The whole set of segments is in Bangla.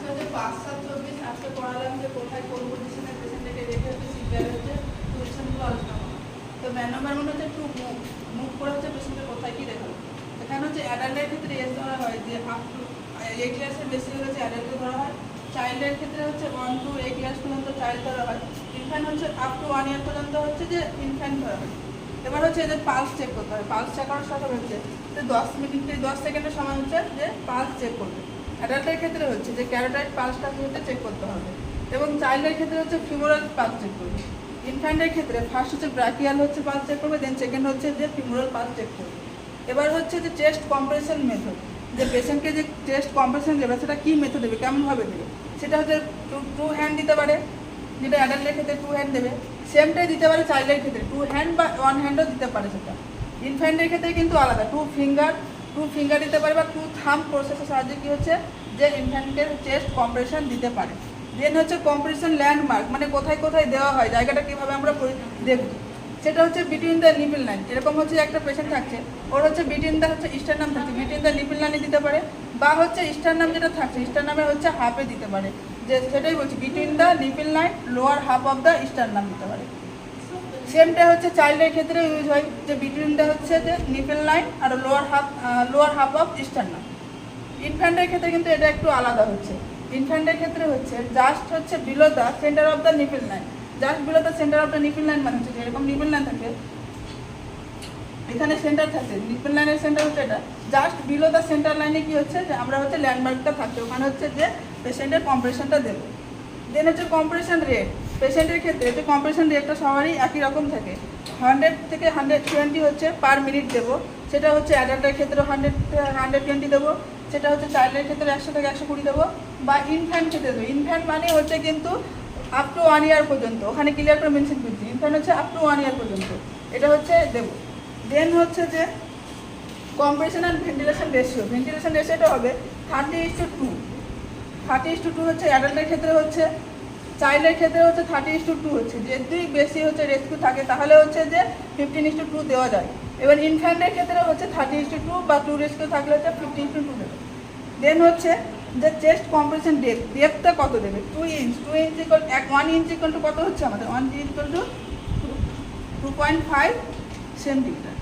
হচ্ছে 5-7-24 আজকে পড়ালাম যে কোথায় কোন পজিশনে পেশেন্টটাকে রেখে হচ্ছে সিপিআর হচ্ছে পজিশনগুলো আলোচনা করা। তো ম্যান নাম্বার মনে হচ্ছে টু মুভ করে হচ্ছে পেশেন্টের কোথায় কি দেখালো। এখানে হচ্ছে অ্যাডাল্টের ক্ষেত্রে এস ধরা হয় যে আপ টু 8 ইয়ার্সের বেশি হলে হচ্ছে অ্যাডাল্টকে ধরা হয়। চাইল্ডের ক্ষেত্রে হচ্ছে 1 to 8 ইয়ার্স পর্যন্ত চাইল্ড ধরা হয়। ইনফ্যান্ট হচ্ছে আপ টু 1 ইয়ার পর্যন্ত হচ্ছে যে ইনফ্যান্ট ধরা হয়। এবার হচ্ছে এদের পালস চেক করতে হয়। পালস চেক করার সাথে হচ্ছে যে 10 মিনিট 10 সেকেন্ডের সময় হচ্ছে যে পালস চেক করবে। অ্যাডাল্টের ক্ষেত্রে হচ্ছে যে ক্যারোটাইড পালসটা হচ্ছে চেক করতে হবে এবং চাইল্ডের ক্ষেত্রে হচ্ছে ফিমোরাল পালস চেক করবে। ইনফ্যান্টের ক্ষেত্রে ফার্স্ট হচ্ছে ব্রাকিয়াল হচ্ছে পালস চেক করবে, দেন সেকেন্ড হচ্ছে যে ফিমোরাল পালস চেক করবে। এবার হচ্ছে যে চেস্ট কম্প্রেশন মেথড, যে পেশেন্টকে যে চেস্ট কম্প্রেশন দেবে সেটা কী মেথড দেবে, কেমনভাবে দেবে, সেটা হচ্ছে টু হ্যান্ড দিতে পারে, যেটা অ্যাডাল্টের ক্ষেত্রে টু হ্যান্ড দেবে। সেমটাই দিতে পারে চাইল্ডের ক্ষেত্রে, টু হ্যান্ড বা 1 হ্যান্ডও দিতে পারে। সেটা ইনফ্যান্টের ক্ষেত্রে কিন্তু আলাদা, টু ফিঙ্গার দিতে পারে বা 2 থাম্ব প্রসেসের সাহায্যে কী হচ্ছে যে ইনফ্যান্টের চেস্ট কম্প্রেশন দিতে পারে। দেন হচ্ছে কম্প্রেশন ল্যান্ডমার্ক, মানে কোথায় কোথায় দেওয়া হয়, জায়গাটা কীভাবে আমরা দেখব, সেটা হচ্ছে বিটুইন দ্য নিপল লাইন। এরকম হচ্ছে একটা পেশেন্ট থাকছে, ওর হচ্ছে বিটুইন দ্য হচ্ছে স্টারনাম থাকছে, বিটুইন দ্য নিপল লাইনে দিতে পারে, বা হচ্ছে স্টারনাম যেটা থাকছে স্টারনামে হচ্ছে হাফে দিতে পারে, যে সেটাই বলছি between the nipple line lower half of the sternum দিতে পারে। সেমটা হচ্ছে চাইল্ডের ক্ষেত্রে ইউজ হয়, যে বিটুইন দ্য হচ্ছে যে নিপল লাইন আর লোয়ার হাফ অফ স্টারনাম। ইনফ্যান্টের ক্ষেত্রে কিন্তু এটা একটু আলাদা হচ্ছে। ইনফ্যান্টের ক্ষেত্রে হচ্ছে জাস্ট হচ্ছে below the centre of the nipple line, just below the centre of the nipple line, মানে হচ্ছে এরকম নিপল লাইন থাকে, এখানে সেন্টার থাকে, নিপল লাইনের সেন্টার হচ্ছে এটা, জাস্ট বিলো দ্য সেন্টার লাইনে কি হচ্ছে যে আমরা হচ্ছে ল্যান্ডমার্কটা থাকছে, ওখানে হচ্ছে যে পেশেন্টের কম্প্রেশনটা দেবো। দেন হচ্ছে কম্প্রেশন রেট, পেশেন্টের ক্ষেত্রে যে কম্প্রেশন রেটটা সবারই একই রকম থাকে, 100 থেকে 120 হচ্ছে পার মিনিট দেবো। সেটা হচ্ছে অ্যাডাল্টের ক্ষেত্রে 120 দেবো, সেটা হচ্ছে চাইল্ডের ক্ষেত্রে 100 থেকে 120 দেবো, বা ইনফ্যান্ট ক্ষেত্রে দেবো। ইনফ্যান্ট মানে হচ্ছে কিন্তু আপ টু 1 ইয়ার পর্যন্ত, ওখানে ক্লিয়ার করে মেনশন করছি, ইনফ্যান্ট হচ্ছে আপ টু 1 ইয়ার পর্যন্ত, এটা হচ্ছে দেবো। দেন হচ্ছে যে compression and ventilation ratio, ventilation রেশিওটা হবে 30:2, 30:2 হচ্ছে অ্যাডাল্টের ক্ষেত্রে, হচ্ছে চাইল্ডের ক্ষেত্রে হচ্ছে 30:2 হচ্ছে, যদি বেশি হচ্ছে রেস্কিউ থাকে তাহলে হচ্ছে যে 15:2 দেওয়া যায়। এবার ইনফ্যান্টের ক্ষেত্রে হচ্ছে 30:2 বা 2 রেস্কিউ থাকলে হচ্ছে 15:2 দেবে। দেন হচ্ছে যে চেস্ট কম্প্রেশন ডেপথটা কত দেবে, 2 ইঞ্চ, 1 ইঞ্চ ইকুয়াল টু কত হচ্ছে আমাদের, 1 ইঞ্চ ইকুয়াল টু 2.5 সেন্টিমিটার।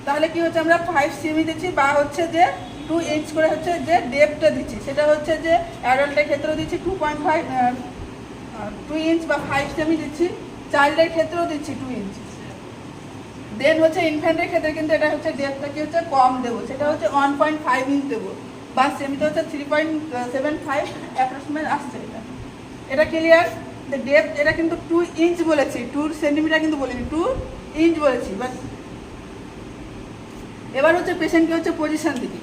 তাহলে কি হচ্ছে আমরা 5 সেমি দিচ্ছি, বা হচ্ছে যে 2 ইঞ্চ করে হচ্ছে যে ডেপথটা দিচ্ছি, সেটা হচ্ছে যে অ্যাডাল্টের ক্ষেত্রেও দিচ্ছি 2 ইঞ্চ বা 5 সেমি দিচ্ছি, চাইল্ডের ক্ষেত্রেও দিচ্ছি 2 ইঞ্চ। দেন হচ্ছে ইনফ্যান্টের ক্ষেত্রে কিন্তু এটা হচ্ছে ডেপথটা কি হচ্ছে কম দেবো, সেটা হচ্ছে 1.5 ইঞ্চ দেবো, বা সেমিতে হচ্ছে 3.75 অ্যাপ্রক্সিমেট আসছে। এটা ক্লিয়ার। ডেপথ এটা কিন্তু 2 ইঞ্চ বলেছি, 2 সেন্টিমিটার কিন্তু বলিনি, 2 ইঞ্চ বলেছি। বাট এবার হচ্ছে পেশেন্টকে হচ্ছে পজিশন দিবি,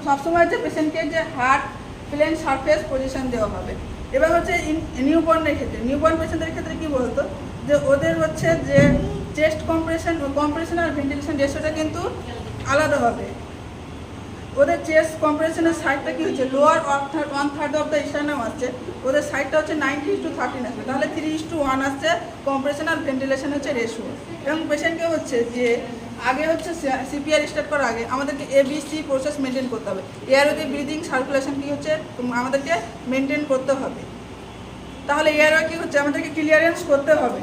সবসময় হচ্ছে পেশেন্টকে যে হার্ট প্লেন সারফেস পজিশন দেওয়া হবে। এবার হচ্ছে নিউবর্নের ক্ষেত্রে, নিউবর্ন পেশেন্টের ক্ষেত্রে কী বলতো, যে ওদের হচ্ছে যে চেস্ট কম্প্রেশন আর ভেন্টিলেশন রেশিওটা কিন্তু আলাদা হবে। ওদের চেস্ট কম্প্রেশনের সাইডটা কী হচ্ছে, লোয়ার 1/3 অফ দ্য স্টারনাম আসছে, ওদের সাইডটা হচ্ছে 90:13 আসবে, তাহলে 3:1 আসছে কম্প্রেশন আর ভেন্টিলেশন হচ্ছে রেশিও। এবং পেশেন্টকে হচ্ছে যে আগে হচ্ছে সিপিআর স্টার্ট করার আগে আমাদেরকে ABC প্রসেস মেনটেন করতে হবে, এয়ারওয়ে ব্রিদিং সার্কুলেশন কী হচ্ছে আমাদেরকে মেনটেন করতে হবে। তাহলে এয়ারওয়ে কী হচ্ছে আমাদেরকে ক্লিয়ারেন্স করতে হবে,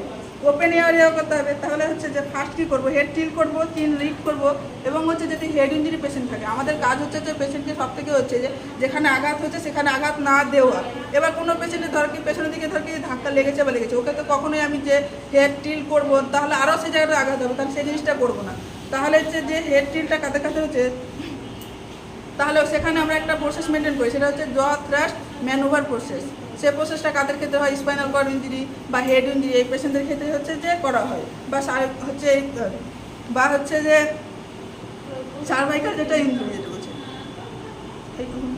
ওপেন এয়ারিয়া করতে হবে। তাহলে হচ্ছে যে ফার্স্ট কী করবো, হেড টিল করবো, 3 লিড করবো, এবং হচ্ছে যদি হেড ইঞ্জুরি পেশেন্ট থাকে আমাদের কাজ হচ্ছে যে পেশেন্টকে সব থেকে হচ্ছে যে যেখানে আঘাত হচ্ছে সেখানে আঘাত না দেওয়া। এবার কোনো পেশেন্টের ধর কি পেছনের দিকে ধর কি ধাক্কা লেগেছে বা লেগেছে, ওকে তো কখনোই আমি যে হেড টিল করবো তাহলে আরও সেই জায়গাটা আঘাত হবে, তাহলে সেই জিনিসটা করবো না। তাহলে হচ্ছে যে হেড টিলটা কাতে কাতে হচ্ছে, তাহলে সেখানে আমরা একটা প্রসেস মেনটেন করি, সেটা হচ্ছে জ থ্রাস্ট ম্যানুভার প্রসেস। সেই প্রসেসটা কাদের ক্ষেত্রে হয়, স্পাইনাল কর্ড ইঞ্জুরি বা হেড ইঞ্জুরি, এই পেশেন্টদের ক্ষেত্রে হচ্ছে যে করা হয়, বা হচ্ছে বা হচ্ছে যে সার্ভাইকাল যেটা ইঞ্জুরি যেটা বলছে এইটুকু।